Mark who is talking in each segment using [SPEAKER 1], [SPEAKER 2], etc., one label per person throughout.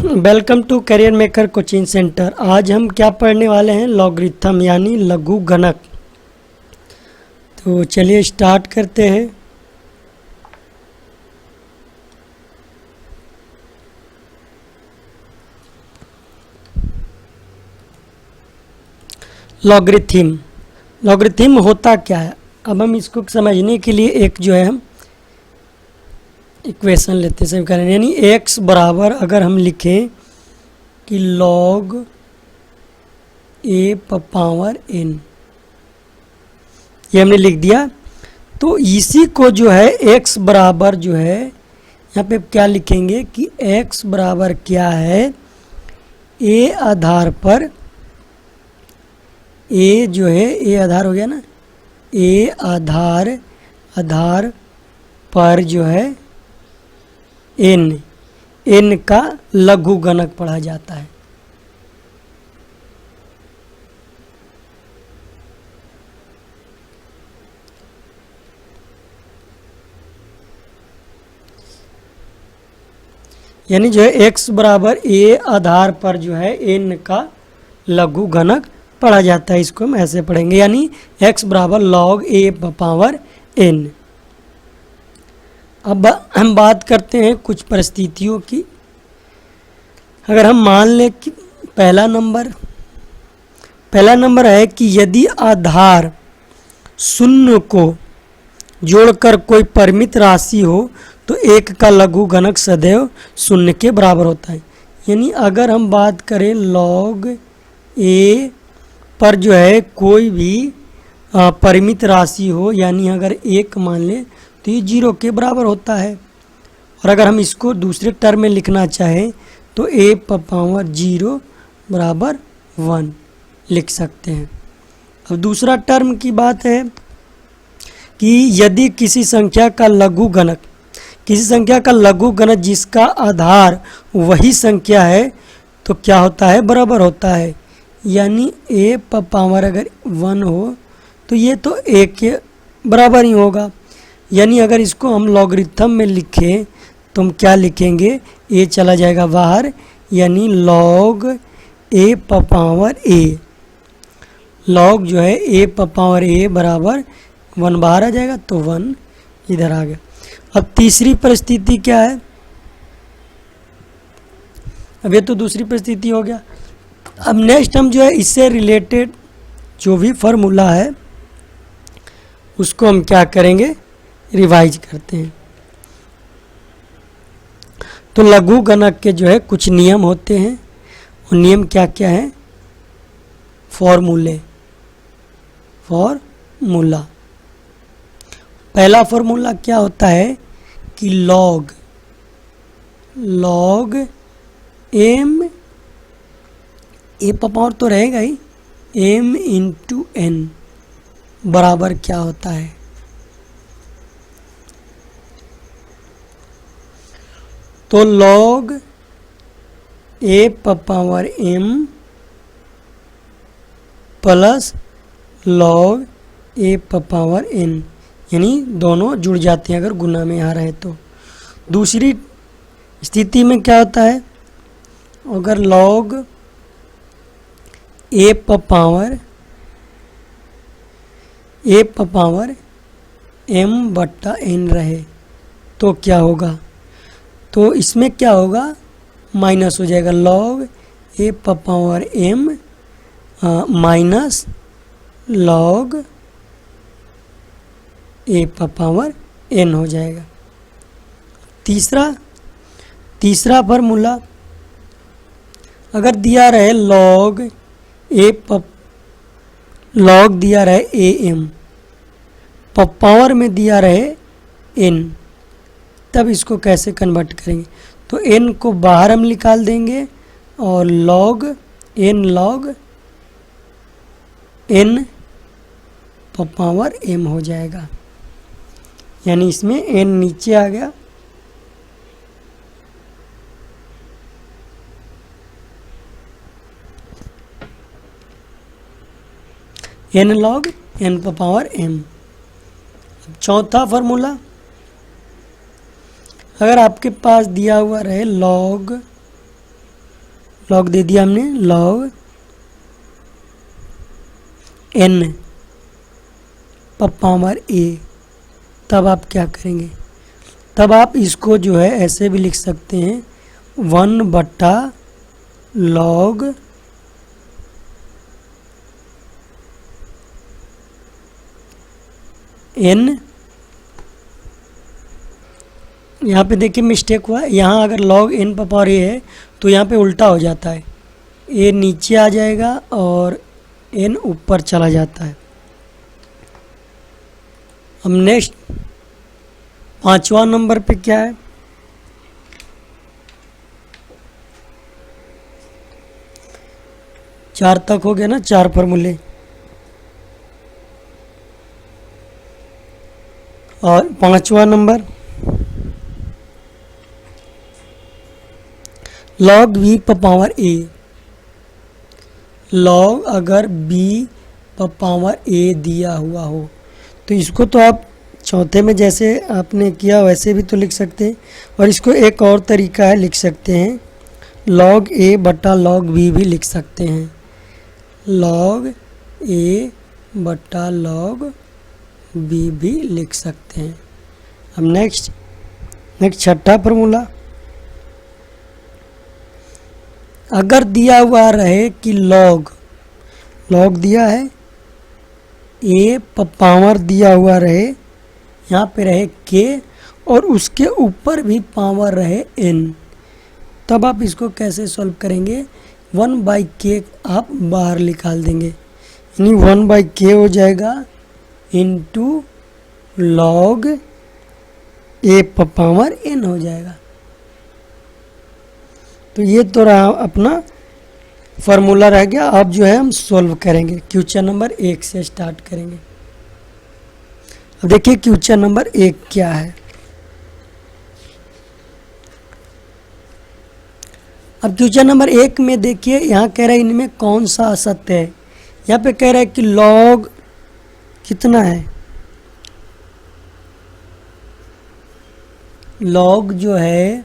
[SPEAKER 1] Welcome to career maker coaching centre. आज हम क्या पढ़ने वाले हैं? लॉगरिथम यानी लघु गणक। तो चलिए स्टार्ट करते हैं। लॉगरिथम होता क्या है? अब हम इसको समझने के लिए एक जो है हम इक्वेशन लेते हैं समीकरण, यानी x बराबर अगर हम लिखें कि log a पावर n, ये हमने लिख दिया। तो इसी को जो है x बराबर जो है यहाँ पे क्या लिखेंगे कि x बराबर क्या है, a आधार पर, a जो है a आधार हो गया ना, a आधार पर जो है n का लघु गणक पढ़ा जाता है। यानी जो है x बराबर a आधार पर जो है n का लघु गणक पढ़ा जाता है। इसको हम ऐसे पढ़ेंगे, यानी x बराबर log a पावर n। अब हम बात करते हैं कुछ परिस्थितियों की। अगर हम मान लें कि पहला नंबर है कि यदि आधार शून्य को जोड़कर कोई परिमित राशि हो तो एक का लघु गणक सदैव शून्य के बराबर होता है। यानी अगर हम बात करें log a पर जो है कोई भी परिमित राशि हो, यानी अगर 1 मान लें तो ये 0 के बराबर होता है। और अगर हम इसको दूसरे टर्म में लिखना चाहें तो a पावर 0 बराबर 1 लिख सकते हैं। अब दूसरा टर्म की बात है कि यदि किसी संख्या का लघु गणक जिसका आधार वही संख्या है तो क्या होता है, बराबर होता है। यानी a पावर अगर 1 हो तो ये तो a के बराबर ही होगा। यानी अगर इसको हम लॉगरिथम में लिखें तो हम क्या लिखेंगे, a चला जाएगा बाहर, यानी log a power a, log जो है a पावर a बराबर 1 बाहर आ जाएगा तो 1 इधर आ गया। अब तीसरी परिस्थिति क्या है? अब ये तो दूसरी परिस्थिति हो गया। अब नेक्स्ट हम जो है इससे रिलेटेड जो भी फार्मूला है उसको हम क्या करेंगे, रिवाइज करते हैं। तो लघु गणक के जो है कुछ नियम होते हैं। और नियम क्या क्या है? फॉर्मूला। पहला फॉर्मूला क्या होता है कि log m, a पावर तो रहेगा ही, m इंटू n बराबर क्या होता है, तो log a power m plus log a power n, यानी दोनों जुड़ जाते हैं अगर गुना में आ रहे तो। दूसरी स्थिति में क्या होता है, अगर log a पावर m बट्टा n रहे तो क्या होगा, तो इसमें क्या होगा, माइनस हो जाएगा, log a power m minus log a power n हो जाएगा। तीसरा फार्मूला, अगर दिया रहे log दिया रहे am, पावर में दिया रहे n, तब इसको कैसे कन्वर्ट करेंगे, तो n को बाहर हम निकाल देंगे और log n पावर m हो जाएगा। यानी इसमें n नीचे आ गया, n log n power m। चौथा फार्मूला, अगर आपके पास दिया हुआ रहे log लॉग दे दिया हमने, लॉग n पावर a। तब आप क्या करेंगे, तब आप इसको जो है ऐसे भी लिख सकते हैं 1/log n। यहाँ पे देखिए मिस्टेक हुआ, यहाँ अगर log n पावर a है तो यहाँ पे उल्टा हो जाता है, a नीचे आ जाएगा और n ऊपर चला जाता है। अब नेक्स्ट 5वां नंबर पे क्या है, चार तक हो गया ना, 4 फॉर्मूले। और 5वां नंबर log v power a। log अगर b पावर a दिया हुआ हो तो इसको तो आप चौथे में जैसे आपने किया वैसे भी तो लिख सकते हैं, और इसको एक और तरीका है, लिख सकते हैं log a बटा log b भी लिख सकते हैं, log a बटा log b भी लिख सकते हैं। अब नेक्स्ट 6ठा फॉर्मूला, अगर दिया हुआ रहे कि log दिया है a पावर दिया हुआ रहे, यहाँ पे रहे k और उसके ऊपर भी पावर रहे n, तब आप इसको कैसे सॉल्व करेंगे, 1/k आप बाहर निकाल देंगे, यानी 1/k हो जाएगा into log a power n हो जाएगा। तो ये तो रहा अपना फार्मूला रह गया। अब जो है हम सॉल्व करेंगे, क्वेश्चन नंबर 1 से स्टार्ट करेंगे। अब देखिए क्वेश्चन नंबर 1 क्या है। अब क्वेश्चन नंबर 1 में देखिए यहाँ कह रहा है इनमें कौन सा असत्य है। यहाँ पे कह रहा है कि log कितना है, log जो है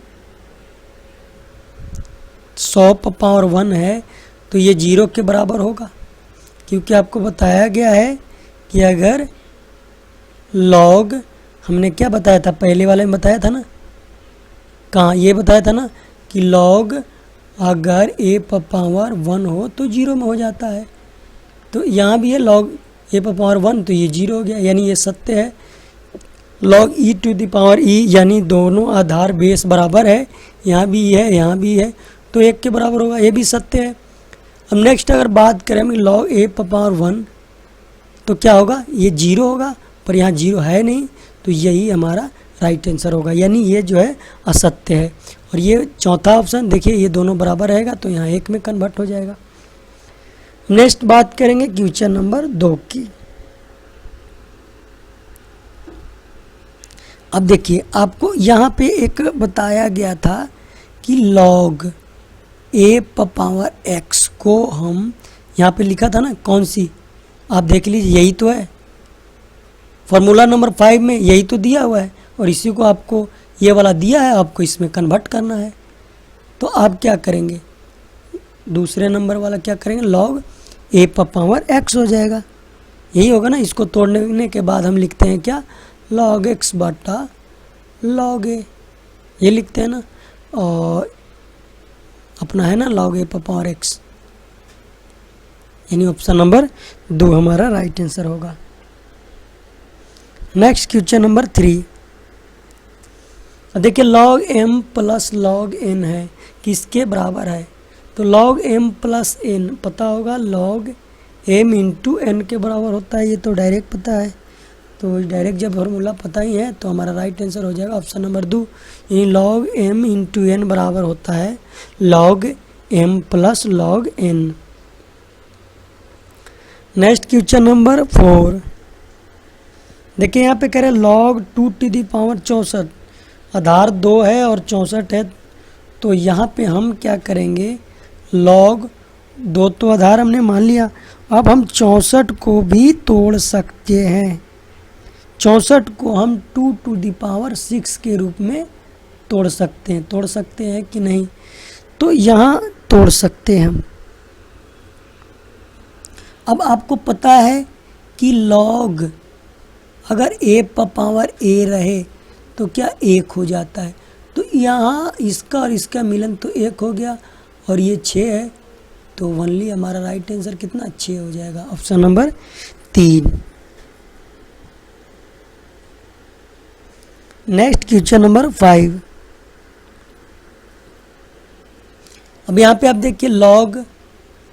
[SPEAKER 1] 100 पावर 1 है, तो ये 0 के बराबर होगा, क्योंकि आपको बताया गया है कि अगर log, हमने क्या बताया था पहले वाले में बताया था ना, कहाँ ये बताया था ना कि log अगर a पावर 1 हो तो 0 में हो जाता है। तो यहाँ भी है log a पावर 1, तो ये 0 हो गया, यानी ये सत्य है। log e to the power e, यानी दोनों आधार बेस बराबर है, यहाँ भी है यहाँ भी है, तो 1 के बराबर होगा, ये भी सत्य है। अब नेक्स्ट अगर बात करें हम log a पावर 1, तो क्या होगा, ये 0 होगा, पर यहाँ 0 है नहीं, तो यही हमारा राइट आंसर होगा, यानी ये जो है असत्य है। और ये चौथा ऑप्शन देखिए ये दोनों बराबर रहेगा, तो यहाँ 1 में कन्वर्ट हो जाएगा। नेक्स्ट बात करेंगे क्वेश्चन नंबर 2 की। अब देखिए आपको यहाँ पे एक बताया गया था कि log a पावर x को हम यहाँ पे लिखा था ना, कौन सी, आप देख लीजिए यही तो है, फॉर्मूला नंबर 5 में यही तो दिया हुआ है, और इसी को आपको ये वाला दिया है, आपको इसमें कन्वर्ट करना है। तो आप क्या करेंगे, दूसरे नंबर वाला क्या करेंगे, log a पावर x हो जाएगा, यही होगा ना। इसको तोड़ने के बाद हम लिखते हैं क्या, log x बटा log a, ये लिखते हैं ना, और अपना है ना log a पावर x, यानी ऑप्शन नंबर 2 हमारा राइट आंसर होगा। नेक्स्ट क्वेश्चन नंबर 3, देखिए log m plus log n है, किसके बराबर है, तो log m प्लस n पता होगा, log m इंटू n के बराबर होता है, ये तो डायरेक्ट पता है। तो डायरेक्ट जब फॉर्मूला पता ही है तो हमारा राइट आंसर हो जाएगा ऑप्शन नंबर 2, यानी log m इंटू n बराबर होता है log m plus log n। Next question number 4, देखिए यहाँ पे कह रहे हैं log 2 टू दी पावर 64, आधार 2 है और 64 है, तो यहाँ पे हम क्या करेंगे, log 2 तो आधार हमने मान लिया, अब हम 64 को भी तोड़ सकते हैं। 64 को हम 2 टू दी पावर 6 के रूप में तोड़ सकते हैं कि नहीं, तो यहाँ तोड़ सकते हैं हम। अब आपको पता है कि log अगर a पर पावर a रहे तो क्या 1 हो जाता है, तो यहाँ इसका और इसका मिलन तो 1 हो गया और ये 6 है, तो ओनली हमारा राइट आंसर कितना 6 हो जाएगा, option number 3। Next question number 5। अब यहाँ पे आप देखिए log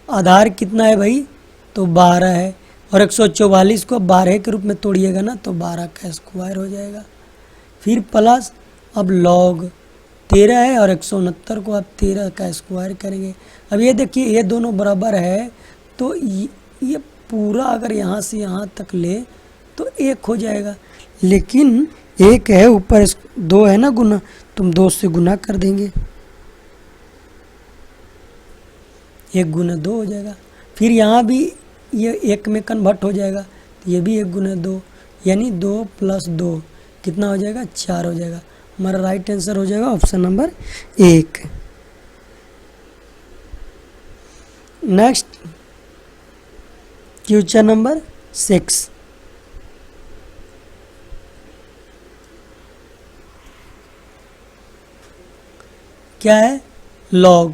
[SPEAKER 1] आधार कितना है भाई, तो 12 है और 144 को 12 के रूप में तोड़िएगा ना तो 12 का स्क्वायर हो जाएगा। फिर प्लस अब log 13 है और 169 को आप 13 का स्क्वायर करेंगे। अब ये देखिए ये दोनों बराबर है, तो ये पूरा अगर यहाँ से यहाँ तक ले तो 1 हो जाएगा, लेकिन 1 है ऊपर 2 है ना गुना, तुम 2 से गुना कर देंगे, 1 गुना 2 हो जाएगा। फिर यहाँ भी ये 1 में कन्वर्ट हो जाएगा, तो ये भी 1 गुना 2 यानी 2 + 2 कितना हो जाएगा 4 हो जाएगा। हमारा राइट आंसर हो जाएगा option number 1। Next question number 6। क्या है log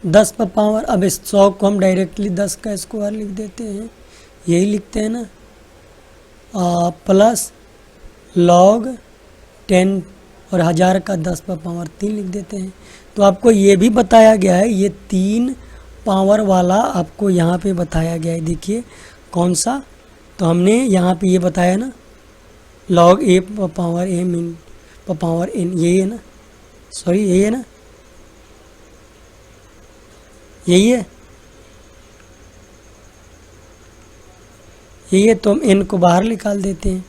[SPEAKER 1] 10 पर पावर, अब इस 100 को हम डायरेक्टली 10 का स्क्वायर लिख देते हैं, यही लिखते हैं ना, प्लस log 10 और 1000 का 10 पर पावर 3 लिख देते हैं। तो आपको ये भी बताया गया है, ये 3 पावर वाला आपको यहाँ पे बताया गया है, देखिए कौन सा, तो हमने यहाँ पे ये बताया ना log a पर पावर m इन पर पावर n, यही है ना, सॉरी यही है ना, यही है, यही है, तो हम n को बाहर निकाल देते हैं।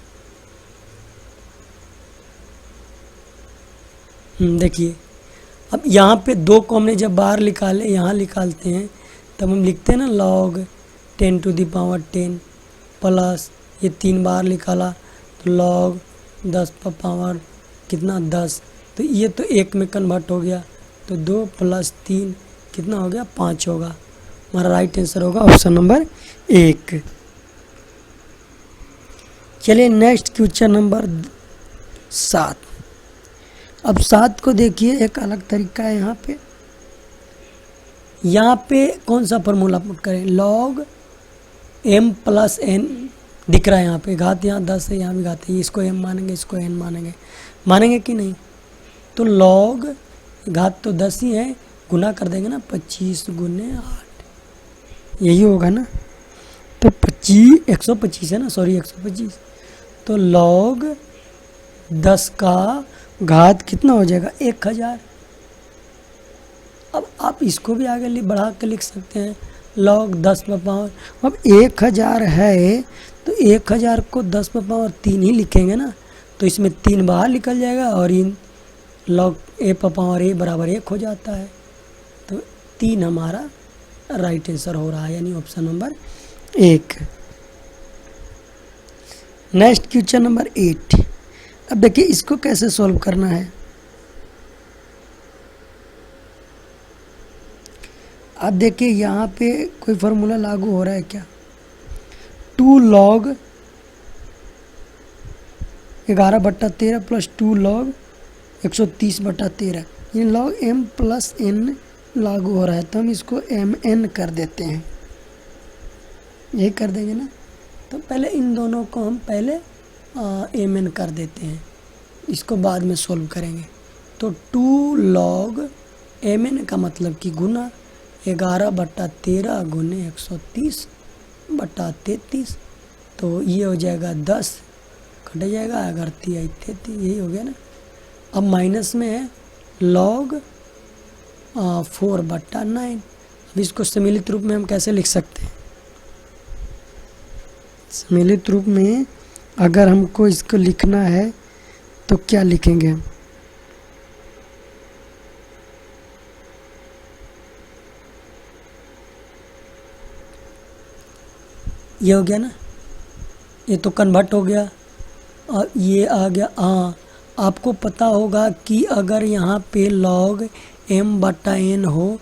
[SPEAKER 1] देखिए अब यहाँ पे 2 को हमने जब बाहर निकाले, यहाँ निकालते हैं, तब हम लिखते हैं ना log 10 to the power 10 plus ये 3 बाहर निकाला तो log 10 पर पावर कितना 10, तो ये तो 1 में कन्वर्ट हो गया, तो 2 + 3 कितना हो गया 5 होगा। हमारा राइट आंसर होगा ऑप्शन नंबर 1। चलिए नेक्स्ट क्वेश्चन नंबर 7। अब 7 को देखिए एक अलग तरीका है, यहाँ पे कौन सा फॉर्मूला पुट करें, log m + n दिख रहा है, यहाँ पे घात यहाँ 10 है, यहाँ भी घात है, इसको m मानेंगे, इसको n मानेंगे कि नहीं, तो log घात तो 10 ही है, गुना कर देंगे ना 25 × 8, यही होगा ना, तो 125 है ना, सॉरी 125, तो log 10 का घात कितना हो जाएगा 1000। अब आप इसको भी आगे बढ़ा के लिख सकते हैं log 10 पर पावर, अब 1000 है तो 1000 को 10 पर पावर 3 ही लिखेंगे ना, तो इसमें 3 बाहर निकल जाएगा और इन log a पर पावर a बराबर 1 हो जाता है, तो 3 हमारा राइट आंसर हो रहा है, यानी option number 1। Next question number 8। अब देखिए इसको कैसे सॉल्व करना है। अब देखिए यहाँ पे कोई फार्मूला लागू हो रहा है क्या, 2 log 11/13 + 2 log 130/13, ये log m + n लागू हो रहा है, तो हम इसको mn कर देते हैं, यही कर देंगे ना, तो पहले इन दोनों को हम पहले mn कर देते हैं, इसको बाद में सोल्व करेंगे। तो 2 log mn का मतलब कि गुना 11/13 गुने 130/33, तो ये हो जाएगा 10 कट जाएगा, अगर 33 यही हो गया ना। अब माइनस में है log 4/9, अब इसको सम्मिलित रूप में हम कैसे लिख सकते हैं, सम्मिलित रूप में अगर हमको इसको लिखना है तो क्या लिखेंगे हम, ये हो गया ना, ये तो कन्वर्ट हो गया और ये आ गया। हाँ आपको पता होगा कि अगर यहाँ पे log m/n हो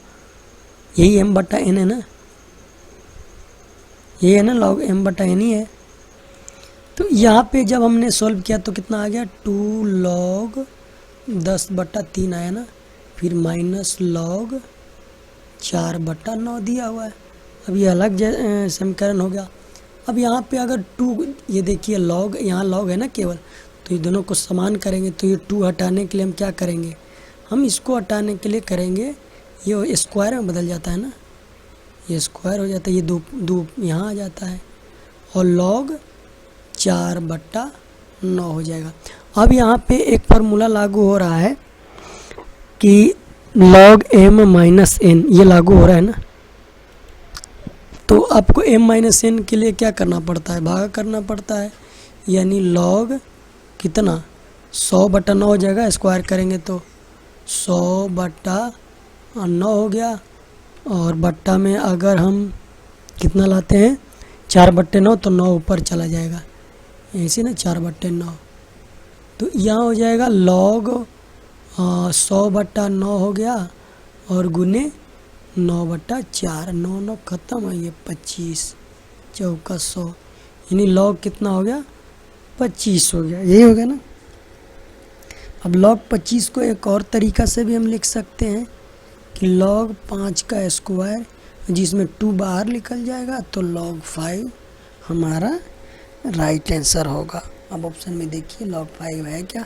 [SPEAKER 1] यही m बटा n है ना, ये है ना log m बटा n ही है। तो यहाँ पे जब हमने सॉल्व किया तो कितना आ गया, 2 log 10/3 आया ना, फिर माइनस log 4/9 दिया हुआ है। अब ये अलग समीकरण हो गया। अब यहाँ पे अगर 2, ये देखिए log, यहाँ log है ना केवल, तो ये दोनों को समान करेंगे तो ये 2 हटाने के लिए हम क्या करेंगे, हम इसको हटाने के लिए करेंगे, ये स्क्वायर में बदल जाता है ना, ये स्क्वायर हो जाता है, ये 2 यहाँ आ जाता है और log 4/9 हो जाएगा। अब यहाँ पे एक फार्मूला लागू हो रहा है कि log m माइनस n, ये लागू हो रहा है ना, तो आपको m माइनस n के लिए क्या करना पड़ता है, भागा करना पड़ता है, यानी log कितना 100/9 हो जाएगा, स्क्वायर करेंगे तो 100/9 हो गया, और बट्टा में अगर हम कितना लाते हैं 4/9 तो 9 ऊपर चला जाएगा, ऐसे ना 4/9, तो यहाँ हो जाएगा log 100/9 हो गया और गुने 9/4, 9 खत्म है, ये 25 चौका 100, यानी log कितना हो गया 25 हो गया, यही हो गया ना। अब log 25 को एक और तरीका से भी हम लिख सकते हैं कि log 5 का स्क्वायर, जिसमें 2 बाहर निकल जाएगा, तो log 5 हमारा राइट आंसर होगा। अब ऑप्शन में देखिए log 5 है क्या,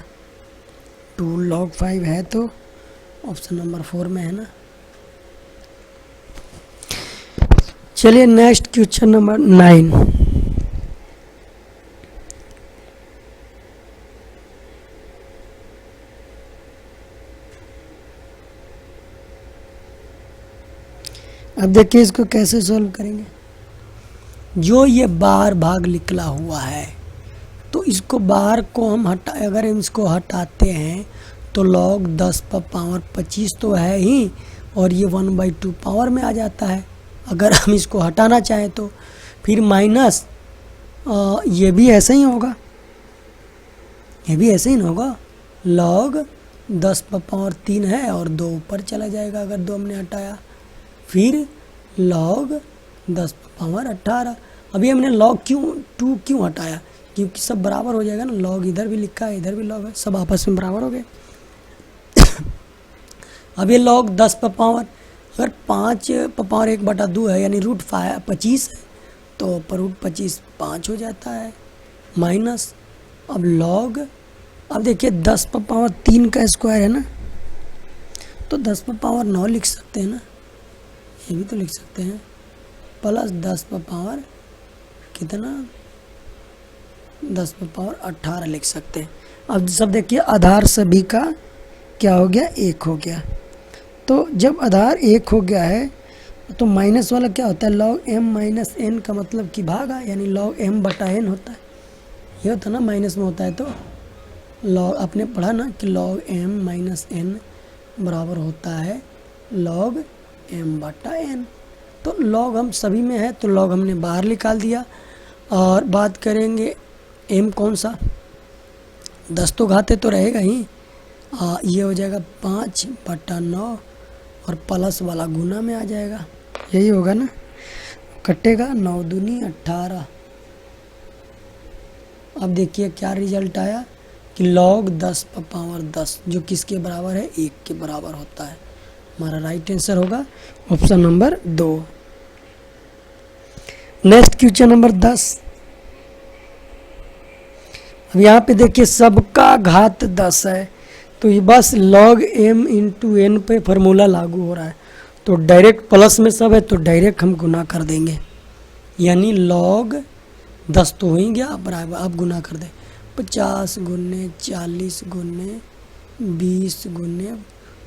[SPEAKER 1] 2 log 5 है तो ऑप्शन नंबर 4 में है ना। चलिए नेक्स्ट क्वेश्चन नंबर 9। अब देखिए इसको कैसे सॉल्व करेंगे। जो ये बाहर भाग निकला हुआ है तो इसको बाहर को हम अगर हम इसको हटाते हैं तो log 10⁻25 तो है ही, और ये 1/2 पावर में आ जाता है अगर हम इसको हटाना चाहें तो। फिर माइनस ये भी ऐसे ही होगा, ये भी ऐसे ही होगा, log 10⁻3 है और 2 ऊपर चला जाएगा अगर 2 हमने हटाया, फिर log 10⁻18। अभी हमने log 2 क्यों हटाया, क्योंकि सब बराबर हो जाएगा ना, log इधर भी लिखा है इधर भी log है, सब आपस में बराबर हो गए। अब ये log 10 अगर 5/1/2 है यानी √25 है तो √25 5 हो जाता है, माइनस अब log, अब देखिए 10⁻3 का स्क्वायर है ना, तो 10⁻9 लिख सकते हैं ना, ये भी तो लिख सकते हैं, प्लस 10 कितना 10⁻18 लिख सकते हैं। अब सब देखिए आधार सभी का क्या हो गया, 1 हो गया। तो जब आधार 1 हो गया है तो माइनस वाला क्या होता है, log m माइनस n का मतलब कि भागा, यानी log m/n होता है, ये होता है ना, माइनस में होता है तो log, आपने पढ़ा ना कि log m माइनस n बराबर होता है log m/n। तो log हम सभी में है तो log हमने बाहर निकाल दिया। और बात करेंगे m कौन सा, 10 तो घाते तो रहेगा ही, ये हो जाएगा 5/9 और प्लस वाला गुना में आ जाएगा, यही होगा ना, कटेगा 9 दूनी 18। अब देखिए क्या रिजल्ट आया कि log 10⁻10 जो किसके बराबर है, 1 के बराबर होता है। हमारा राइट आंसर होगा option number 2। Next question number 10। अब यहाँ पे देखिए सबका घात 10 है, तो ये बस log m इंटू n पे फार्मूला लागू हो रहा है, तो डायरेक्ट प्लस में सब है तो डायरेक्ट हम गुना कर देंगे, यानी log 10 तो हो ही गया, बराबर आप गुना कर दें, 50 गुने 40 गुने 20 गुने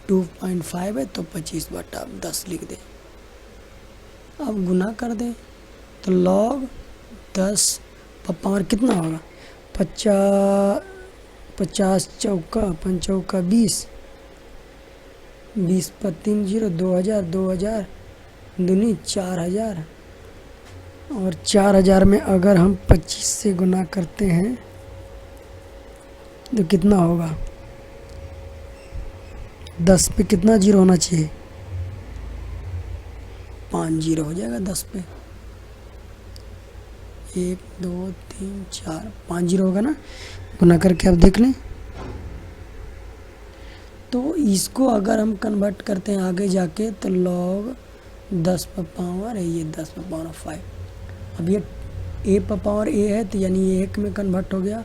[SPEAKER 1] 2.5 है तो 25/10 लिख दें। अब गुना कर दें तो log 10 पावर कितना होगा, 50 चौका 5 चौका 20 पर 3 0, 2000 दूनी 4000, और 4000 में अगर हम 25 से गुना करते हैं तो कितना होगा, 10 पे कितना जीरो होना चाहिए, 5 जीरो हो जाएगा 10 पे, 1 2 3 4 5 जीरो होगा ना, गुना करके आप देख लें। तो इसको अगर हम कन्वर्ट करते हैं आगे जाके तो log 10 पर पावर है, ये 10 पर पावर 5। अब ये a पर पावर a है तो यानी ये 1 में कन्वर्ट हो गया,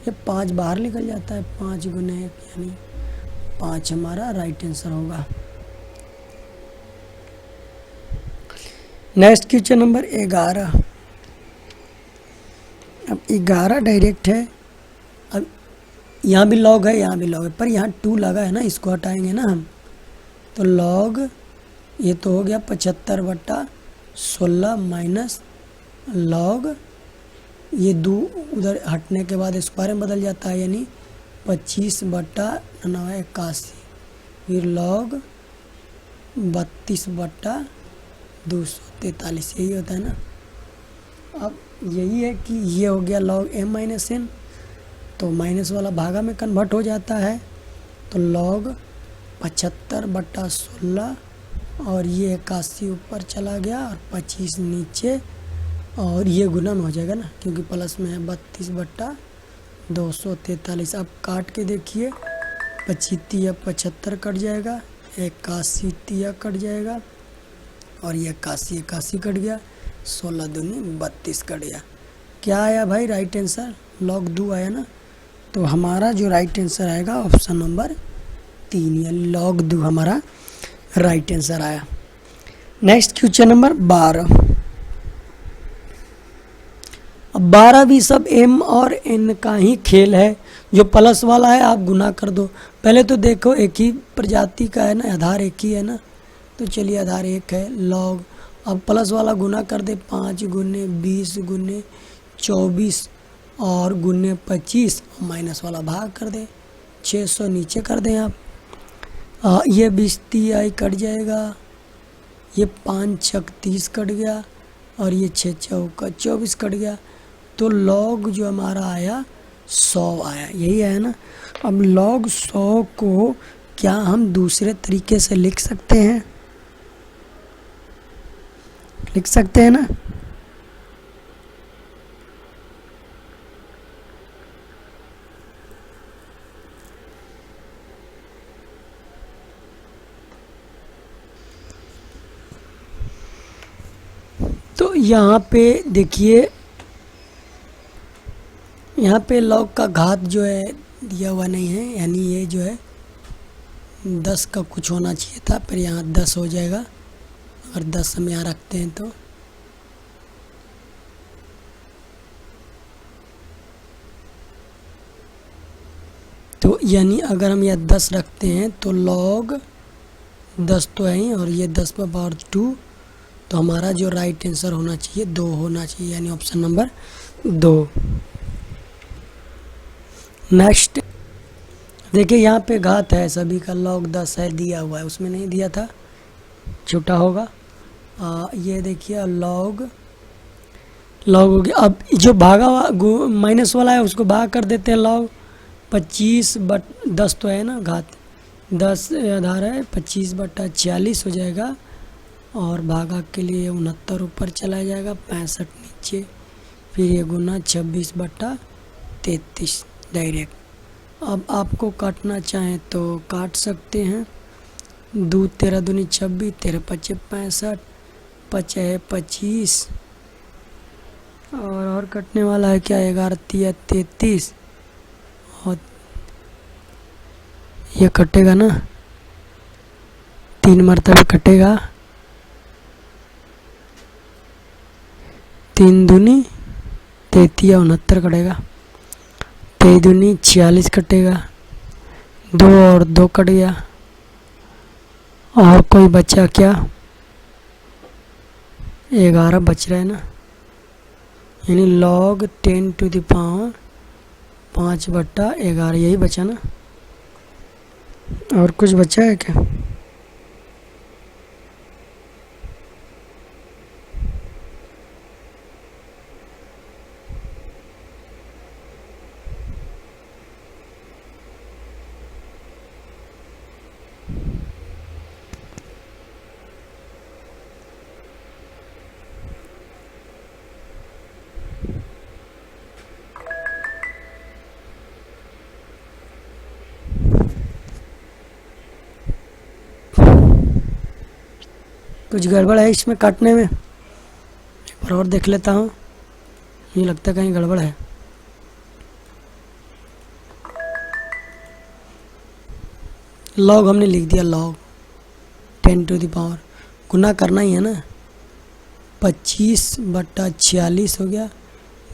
[SPEAKER 1] ये 5 बाहर निकल जाता है, 5 गुने 1 यानी 5 हमारा राइट आंसर होगा। Next question number 11। अब 11 डायरेक्ट है, अब यहाँ भी लॉग है यहाँ भी लॉग है, पर यहाँ 2 लगा है ना, इसको हटाएंगे ना हम, तो लॉग ये तो हो गया 75/16 माइनस लॉग ये 2 उधर हटने के बाद स्क्वायर में बदल जाता है, यानी 25/91, फिर लॉग 32/243, यही होता है ना। अब यही है कि ये हो गया log m माइनस n, तो माइनस वाला भागा में कन्वर्ट हो जाता है, तो log 75/16 और ये 81 ऊपर चला गया और 25 नीचे, और ये गुणन हो जाएगा ना क्योंकि प्लस में है 32/243। अब काट के देखिए, 25 या 75 कट जाएगा, 81 तिया कट जाएगा और ये 81 कट गया, 16 दूनी 32 कट गया। क्या आया भाई राइट आंसर? log 2 आया ना, तो हमारा जो राइट आंसर आएगा ऑप्शन नंबर 3 या log 2 हमारा राइट आंसर आया। Next question number 12। अब 12 भी सब m और n का ही खेल है, जो प्लस वाला है आप गुना कर दो। पहले तो देखो एक ही प्रजाति का है ना, आधार एक ही है ना, तो चलिए आधार 1 है, log अब प्लस वाला गुना कर दे, 5 गुने 20 गुने 24 और गुने 25, माइनस वाला भाग कर दे, 600 नीचे कर दें आप। ये 20 तिहाई कट जाएगा, ये 5 छक 30 कट गया और ये 6 चौका 24 कट गया, तो log जो हमारा आया 100 आया, यही है ना। अब log 100 को क्या हम दूसरे तरीके से लिख सकते हैं? लिख सकते हैं ना। तो यहाँ पे देखिए, यहाँ पे log का घात जो है दिया हुआ नहीं है, यानी ये जो है 10 का कुछ होना चाहिए था, पर यहाँ 10 हो जाएगा अगर 10 हम यहाँ रखते हैं तो यानी अगर हम यहाँ 10 रखते हैं तो log 10 तो है ही, और ये 10 पर पावर 2, तो हमारा जो राइट आंसर होना चाहिए 2 होना चाहिए, यानी ऑप्शन नंबर 2। नेक्स्ट देखिए, यहाँ पे घात है सभी का, log 10 है दिया हुआ है, उसमें नहीं दिया था, छोटा होगा। ये देखिए log हो गया। अब जो भागा माइनस वाला है उसको भाग कर देते हैं, log 25/10 तो है ना, घात 10 आधार है, 25/40 हो जाएगा, और भागा के लिए 69 ऊपर चला जाएगा, 65 नीचे, फिर ये गुना 26/33 डायरेक्ट। अब आपको काटना चाहें तो काट सकते हैं, 2 13 दूनी 26, 13 5 65, 5 है 25, और कटने वाला है क्या, 11 3 33, और ये कटेगा ना, 3 मरतबे कटेगा, 3 दूनी 33 या 69 कटेगा, 23 दूनी 46 कटेगा, 2 और 2 कट गया, और कोई बचा क्या, 11 बच रहा है ना, यानी log 10 टू द पावर 5/11, यही बचा ना, और कुछ बचा है क्या? कुछ गड़बड़ है इसमें काटने में? एक बार और देख लेता हूँ, मुझे लगता है कहीं गड़बड़ है। लॉग हमने लिख दिया, लॉग 10⁻, गुना करना ही है ना। 25/46 हो गया,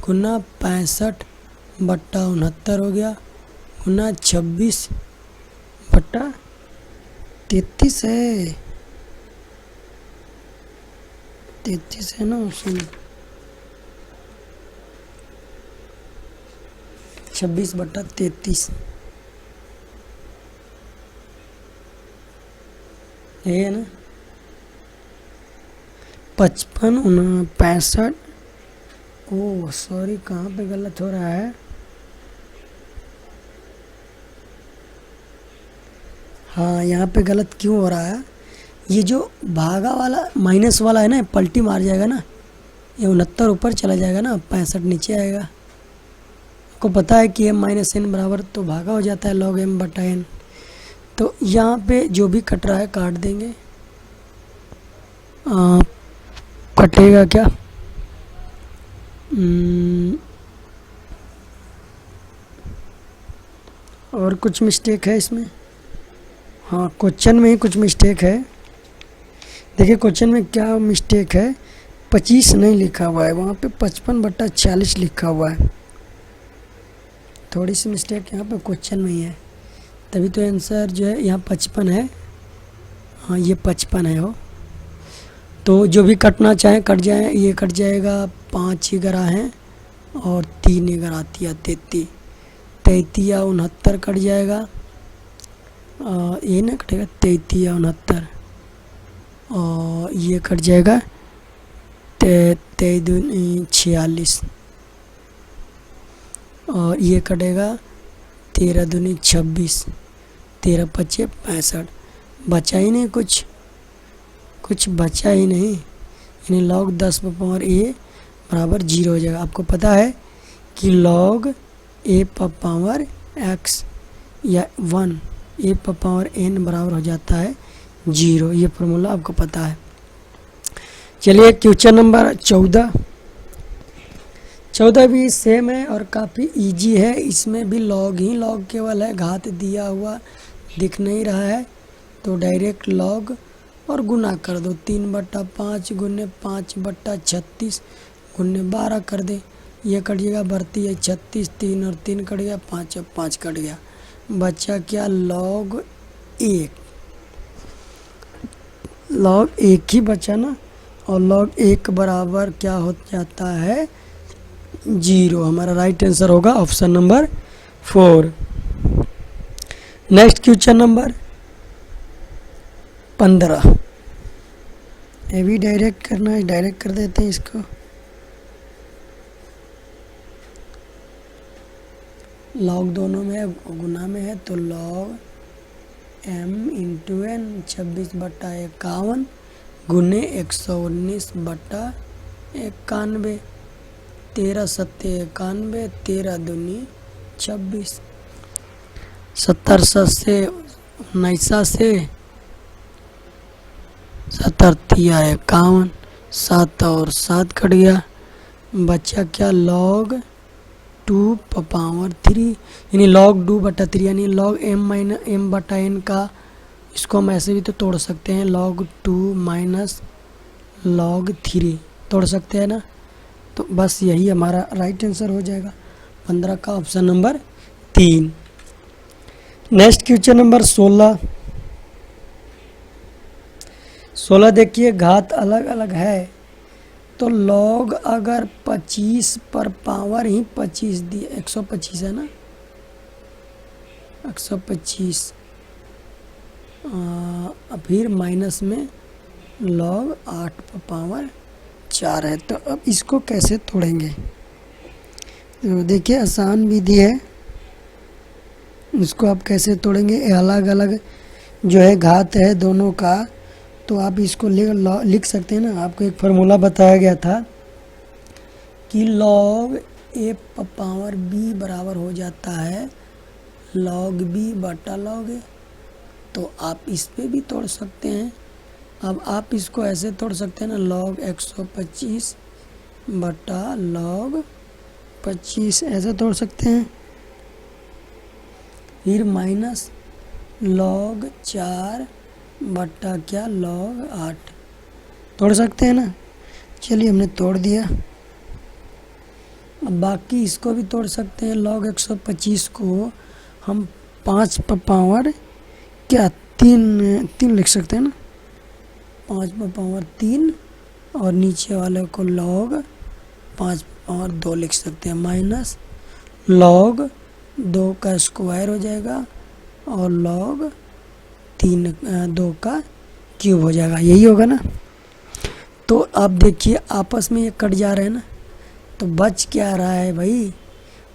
[SPEAKER 1] गुना 65/69 हो गया, गुना 26/33 है। 33 है ना उसमें, 26/33 ये है ना। 55 65, ओ सॉरी, कहाँ पे गलत हो रहा है? हाँ, यहाँ पे गलत क्यों हो रहा है? ये जो भागा वाला माइनस वाला है ना, पलटी मार जाएगा ना, ये 69 ऊपर चला जाएगा ना, 65 नीचे आएगा। आपको पता है कि m-n बराबर तो भागा हो जाता है log m/n। तो यहाँ पे जो भी कट रहा है काट देंगे। कटेगा क्या? और कुछ मिस्टेक है इसमें? हाँ, क्वेश्चन में ही कुछ मिस्टेक है। देखिए क्वेश्चन में क्या मिस्टेक है, 25 नहीं लिखा हुआ है, वहाँ पे 55/46 लिखा हुआ है। थोड़ी सी मिस्टेक यहाँ पे क्वेश्चन में ही है, तभी तो आंसर जो है यहाँ 55 है। हाँ, ये 55 है हो। तो जो भी कटना चाहे कट जाए, ये कट जाएगा, 5 ही गरा हैं और 3 ही गरा आती है 33, 33 या 69 कट जाएगा। ये ना कटेगा 33 या 69, और ये कट जाएगा 23 46, और ये कटेगा 13 26, 13 5 65। बचा ही नहीं कुछ बचा ही नहीं, यानी log 10⁻a बराबर 0 हो जाएगा। आपको पता है कि log a⁻ x या 1 a⁻n बराबर हो जाता है 0, ये फॉर्मूला आपको पता है। चलिए क्वेश्चन नंबर 14 भी सेम है और काफ़ी इजी है। इसमें भी log ही log केवल है, घात दिया हुआ दिख नहीं रहा है, तो डायरेक्ट log और गुना कर दो। 3/5 गुने 5/36 गुने 12 कर दे, ये कट जाएगा, बढ़ती है 36, 3 और 3 कट गया, 5 और 5 कट गया, बचा क्या? log 1 ही बचा ना, और log 1 बराबर क्या हो जाता है? 0। हमारा राइट आंसर होगा option number 4। Next question number 15। ये भी डायरेक्ट करना है, डायरेक्ट कर देते हैं इसको। log दोनों में है, गुना में है, तो log m/n 26/51 गुने 119/91, 13 7 91, 13 दूनी 26, 70 से 19 से 7 तिया 51, 7 और 7 कट गया, बचा क्या? log 2⁻3, यानी log 2/3, यानी log m/n का, इसको हम ऐसे भी तो तोड़ सकते हैं, log 2 माइनस log 3 तोड़ सकते हैं ना। तो बस यही हमारा राइट आंसर हो जाएगा 15 का, option number 3। Next question number 16 देखिए, घात अलग अलग है, तो log अगर 25 पर पावर ही 25 दिए, 125 है ना, 125, फिर माइनस में log 8 पर पावर 4 है। तो अब इसको कैसे तोड़ेंगे? तो देखिए आसान विधि है, इसको आप कैसे तोड़ेंगे? अलग अलग जो है घात है दोनों का, तो आप इसको लिख सकते हैं ना। आपको एक फार्मूला बताया गया था कि log a⁻b बराबर हो जाता है log b/log a, तो आप इस पे भी तोड़ सकते हैं। अब आप इसको ऐसे तोड़ सकते हैं ना, log 125 बटा log 25 ऐसे तोड़ सकते हैं। फिर माइनस log 4 बटा क्या log 8 तोड़ सकते हैं ना। चलिए हमने तोड़ दिया। अब बाकी इसको भी तोड़ सकते हैं। log 125 को हम 5 पावर क्या 3 लिख सकते हैं ना, 5 पावर 3 और नीचे वाले को log 5 पावर 2 लिख सकते हैं। माइनस log 2 का स्क्वायर हो जाएगा और log 2 का क्यूब हो जाएगा, यही होगा ना। तो आप देखिए आपस में ये कट जा रहे हैं ना, तो बच क्या रहा है भाई,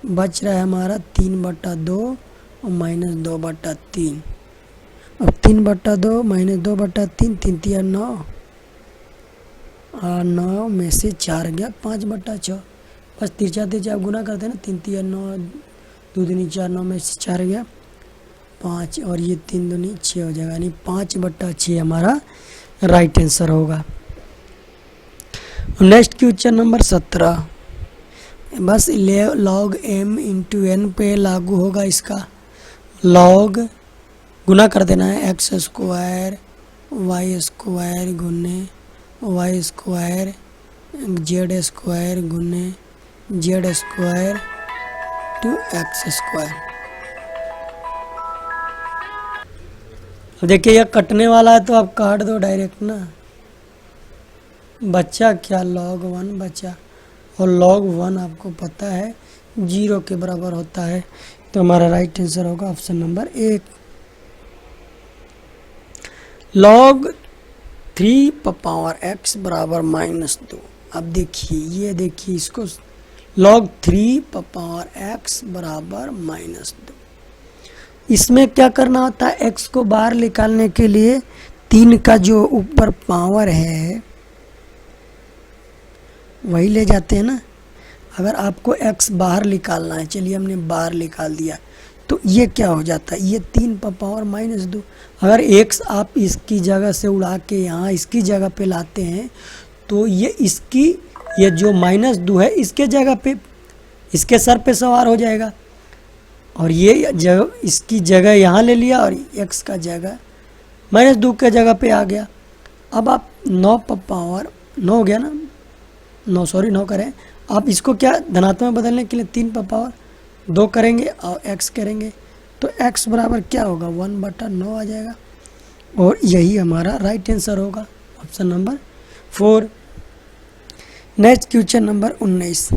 [SPEAKER 1] बच रहा है हमारा 3/2 और माइनस 2/3। अब 3/2 माइनस 2/3, 3 3 9 और 9 में से 4 गया 5/6। बस तिरछा तिरछा आप गुना करते हैं ना, 3 3 9 2 दूनी 4, 9 में से 4 गया 5 और ये 3 दूनी 6 हो जाएगा, यानी 5/6 हमारा राइट आंसर होगा। नेक्स्ट क्वेश्चन नंबर 17, बस log m इंटू n पे लागू होगा इसका। log गुना कर देना है, x स्क्वायर y स्क्वायर गुने y स्क्वायर z स्क्वायर गुने z square to x square. देखिए यह कटने वाला है तो आप काट दो डायरेक्ट ना। बच्चा क्या log 1 बचा, और log 1 आपको पता है 0 के बराबर होता है, तो हमारा राइट आंसर होगा option number 1। log 3 power x बराबर -2। अब देखिए ये देखिए इसको, log 3 पावर x बराबर -2। इसमें क्या करना होता है, x को बाहर निकालने के लिए 3 का जो ऊपर पावर है वही ले जाते हैं ना। अगर आपको x बाहर निकालना है, चलिए हमने बाहर निकाल दिया, तो ये क्या हो जाता है, ये 3 पावर -2। अगर x आप इसकी जगह से उड़ा के यहाँ इसकी जगह पे लाते हैं तो ये इसकी, ये जो -2 है इसके जगह पे, इसके सर पे सवार हो जाएगा, और ये जगह इसकी जगह यहाँ ले लिया और x का जगह -2 के जगह पे आ गया। अब आप 9 पावर 9 हो गया ना, 9 करें, आप इसको क्या धनात्मक में बदलने के लिए 3 पावर 2 करेंगे और x करेंगे, तो x बराबर क्या होगा 1/9 आ जाएगा, और यही हमारा राइट आंसर होगा option number 4। Next question number 19।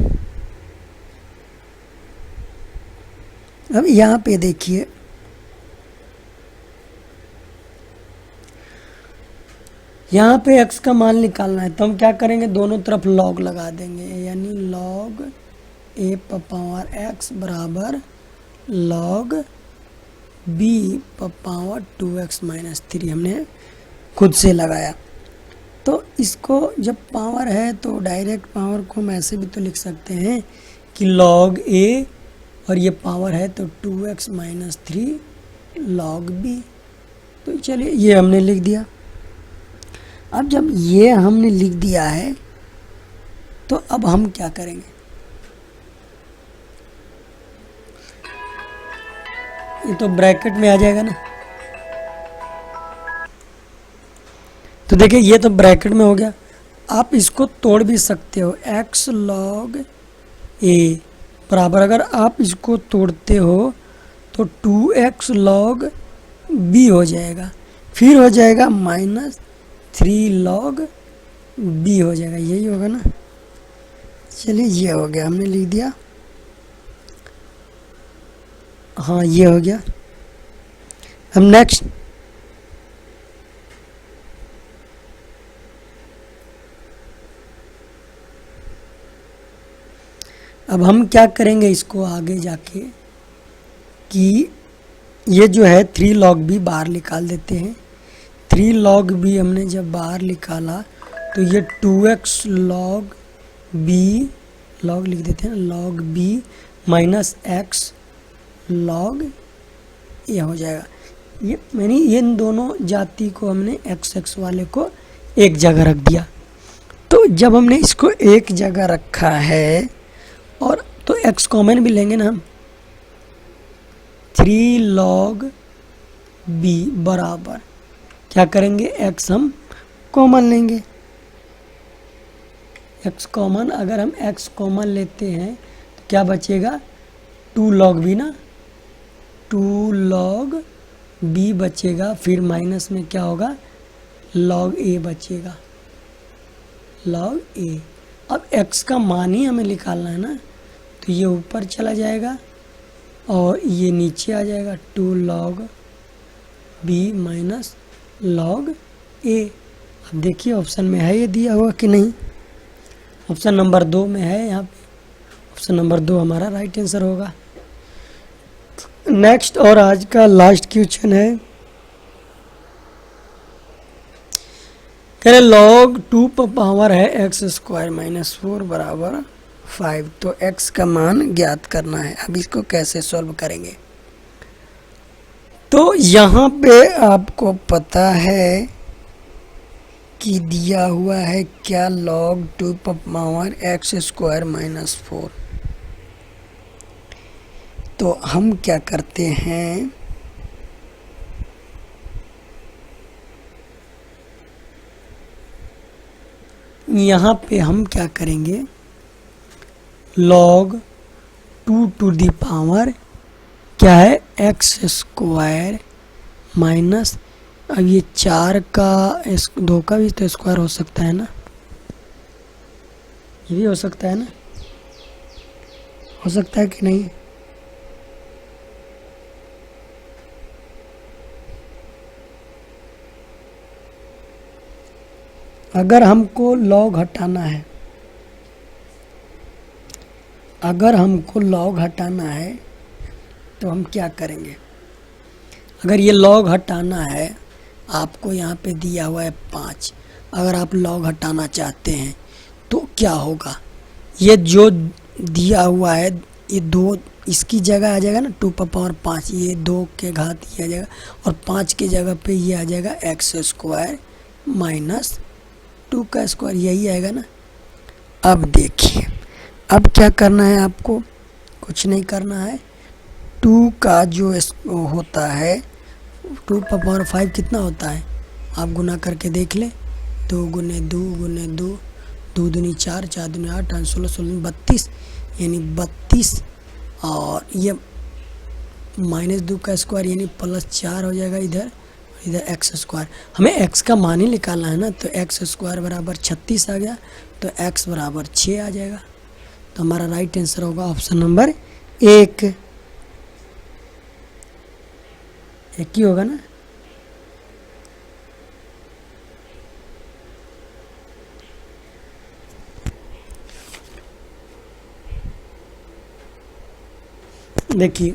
[SPEAKER 1] अब यहाँ पे देखिए यहाँ पे x का मान निकालना है, तो हम क्या करेंगे, दोनों तरफ log लगा देंगे, यानी log a पावर x बराबर log b पावर 2x - 3 हमने खुद से लगाया। तो इसको जब पावर है तो डायरेक्ट पावर को हम ऐसे भी तो लिख सकते हैं कि log a और ये पावर है तो 2x - 3 log b। तो चलिए ये हमने लिख दिया। अब जब ये हमने लिख दिया है तो अब हम क्या करेंगे, ये तो ब्रैकेट में आ जाएगा ना, तो देखिए ये तो ब्रैकेट में हो गया। आप इसको तोड़ भी सकते हो, x log a बराबर, अगर आप इसको तोड़ते हो तो 2x log b हो जाएगा, फिर हो जाएगा -3 log b हो जाएगा, यही होगा ना। चलिए ये हो गया, हमने लिख दिया, हाँ ये हो गया। हम नेक्स्ट अब हम क्या करेंगे इसको आगे जाके कि ये जो है 3 log b बाहर निकाल देते हैं। 3 log b हमने जब बाहर निकाला तो ये 2x log b log लिख देते हैं, log b minus x log a हो जाएगा। ये मैंने इन दोनों जाति को हमने x वाले को एक जगह रख दिया। तो जब हमने इसको एक जगह रखा है और तो x कॉमन भी लेंगे ना हम, 3 log b बराबर क्या करेंगे, x हम कॉमन लेंगे। x कॉमन, अगर हम x कॉमन लेते हैं तो क्या बचेगा, 2 log b ना, 2 log b बचेगा, फिर माइनस में क्या होगा, log a बचेगा, log a। अब x का मान ही हमें निकालना है ना, तो ये ऊपर चला जाएगा और ये नीचे आ जाएगा, 2 log b minus log a। अब देखिए ऑप्शन में है ये दिया हुआ कि नहीं, ऑप्शन नंबर 2 में है, यहाँ पे ऑप्शन नंबर 2 हमारा राइट आंसर होगा। नेक्स्ट और आज का लास्ट क्वेश्चन है, कह रहे log 2 पावर है एक्स स्क्वायर माइनस 4 बराबर 5, तो x का मान ज्ञात करना है। अब इसको कैसे सॉल्व करेंगे, तो यहाँ पे आपको पता है कि दिया हुआ है क्या, log 2 power x square minus 4। तो हम क्या करते हैं, यहाँ पे हम क्या करेंगे, log 2 टू दी पावर क्या है, एक्स स्क्वायर माइनस, अब ये 4 का 2 का भी तो स्क्वायर हो सकता है ना, ये भी हो सकता है ना, हो सकता है कि नहीं, अगर हमको log हटाना है, अगर हमको log हटाना है तो हम क्या करेंगे, अगर ये log हटाना है, आपको यहाँ पे दिया हुआ है 5, अगर आप log हटाना चाहते हैं तो क्या होगा, ये जो दिया हुआ है ये 2 इसकी जगह आ जाएगा ना, 2 पावर 5, ये 2 के घात ये आ जाएगा और 5 की जगह पे ये आ जाएगा एक्स स्क्वायर माइनस 2 का स्क्वायर, यही आएगा ना। अब देखिए, अब क्या करना है आपको, कुछ नहीं करना है, 2 का जो होता है 2 पावर 5 कितना होता है, आप गुना करके देख लें, 2 गुने 2 गुने 2, 2 दूनी 4, 4 दूनी 8, 8 16 16 32, यानी 32, और ये माइनस 2 का स्क्वायर यानी प्लस 4 हो जाएगा इधर, इधर एक्स स्क्वायर, हमें x का मान ही निकालना है ना, तो एक्स स्क्वायर बराबर 36 आ गया, तो x बराबर 6 आ जाएगा, तो हमारा राइट आंसर होगा ऑप्शन नंबर 1, एक ही होगा ना। देखिए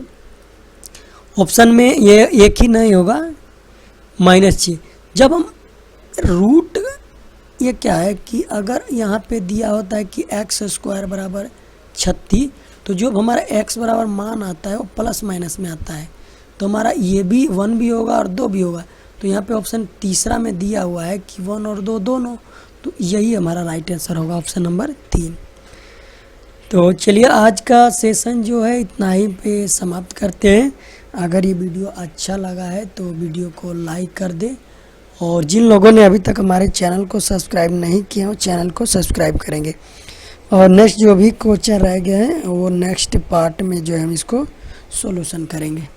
[SPEAKER 1] ऑप्शन में ये एक ही नहीं होगा, -6, जब हम रूट, ये क्या है कि अगर यहाँ पे दिया होता है कि एक्स स्क्वायर बराबर 36, तो जो हमारा x बराबर मान आता है वो प्लस माइनस में आता है, तो हमारा ये भी 1 भी होगा और 2 भी होगा, तो यहाँ पे ऑप्शन तीसरा में दिया हुआ है कि 1 और 2 दोनों, तो यही हमारा राइट आंसर होगा ऑप्शन नंबर 3। तो चलिए आज का सेशन जो है इतना ही पे समाप्त करते हैं। अगर ये वीडियो अच्छा लगा है तो वीडियो को लाइक कर दें, और जिन लोगों ने अभी तक हमारे चैनल को सब्सक्राइब नहीं किया हो चैनल को सब्सक्राइब करेंगे, और नेक्स्ट जो भी क्वेश्चन रह गए हैं वो नेक्स्ट पार्ट में जो है हम इसको सॉल्यूशन करेंगे।